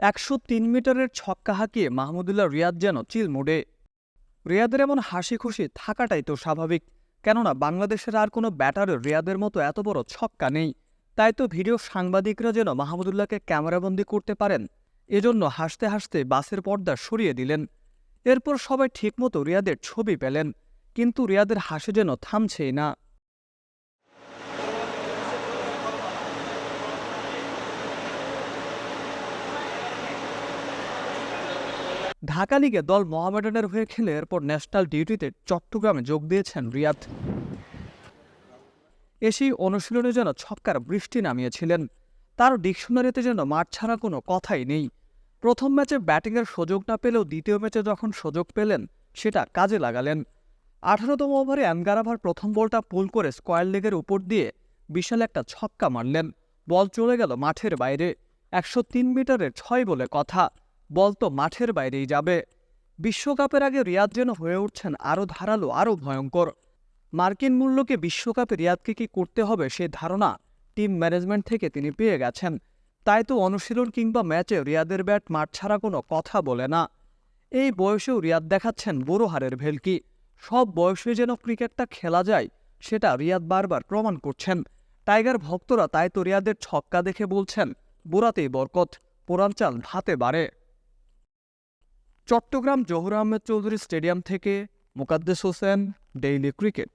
১০৩ মিটারের ছক্কা হাঁকিয়ে মাহমুদুল্লাহ রিয়াদ যেন চিল মুডে। রিয়াদের এমন হাসি খুশি থাকাটাই তো স্বাভাবিক, কেননা বাংলাদেশের আর কোনো ব্যাটারের রিয়াদের মতো এত বড় ছক্কা নেই। তাই তো ভিডিও সাংবাদিকরা যেন মাহমুদুল্লাহকে ক্যামেরাবন্দি করতে পারেন, এজন্য হাসতে হাসতে বাসের পর্দা সরিয়ে দিলেন। এরপর সবাই ঠিকমতো রিয়াদের ছবি পেলেন, কিন্তু রিয়াদের হাসি যেন থামছেই না। ঢাকা লিগে দল মোহামেডানের হয়ে খেলে এরপর ন্যাশনাল ডিউটিতে চট্টগ্রামে যোগ দিয়েছেন রিয়াদ। এসেই অনুশীলনে যেন ছক্কার বৃষ্টি নামিয়েছিলেন। তার ডিকশনারিতে যেন মাঠ ছাড়া কোনো কথাই নেই। প্রথম ম্যাচে ব্যাটিংয়ের সুযোগ না পেলেও দ্বিতীয় ম্যাচে যখন সুযোগ পেলেন, সেটা কাজে লাগালেন। ১৮তম ওভারে অ্যানগারাভার প্রথম বলটা পুল করে স্কয়ার লেগের উপর দিয়ে বিশাল একটা ছক্কা মারলেন। বল চলে গেল মাঠের বাইরে। ১০৩ মিটারের ৬ বলে কথা, বল তো মাঠের বাইরেই যাবে। বিশ্বকাপের আগে রিয়াদ যেন হয়ে উঠছেন আরও ধারালো, আরও ভয়ঙ্কর। মার্কিন মূল্যকে বিশ্বকাপে রিয়াদকে কি করতে হবে সে ধারণা টিম ম্যানেজমেন্ট থেকে তিনি পেয়ে গেছেন। তাই তো অনুশীলন কিংবা ম্যাচে রিয়াদের ব্যাট মাঠ ছাড়া কোনো কথা বলে না। এই বয়সেও রিয়াদ দেখাচ্ছেন বড় হারের ভেলকি। সব বয়সে যেন ক্রিকেটটা খেলা যায়, সেটা রিয়াদ বারবার প্রমাণ করছেন। টাইগার ভক্তরা তাই তো রিয়াদের ছক্কা দেখে বলছেন, বুড়াতেই বরকত, পোড়ান চাল ভাতে বাড়ে। চট্টগ্রাম জহুর আহমেদ চৌধুরী স্টেডিয়াম থেকে Mokaddes Hossain, daily cricket.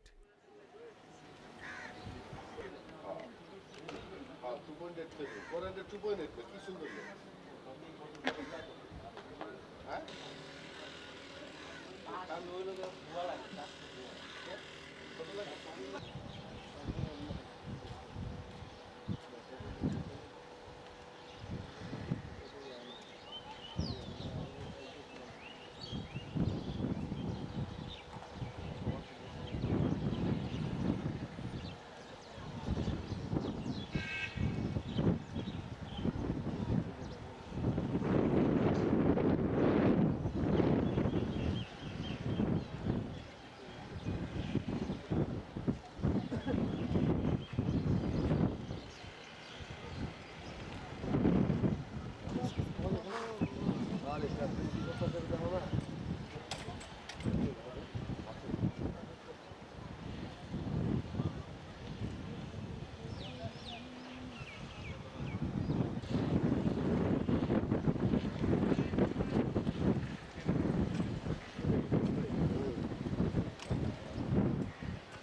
Kan öyle de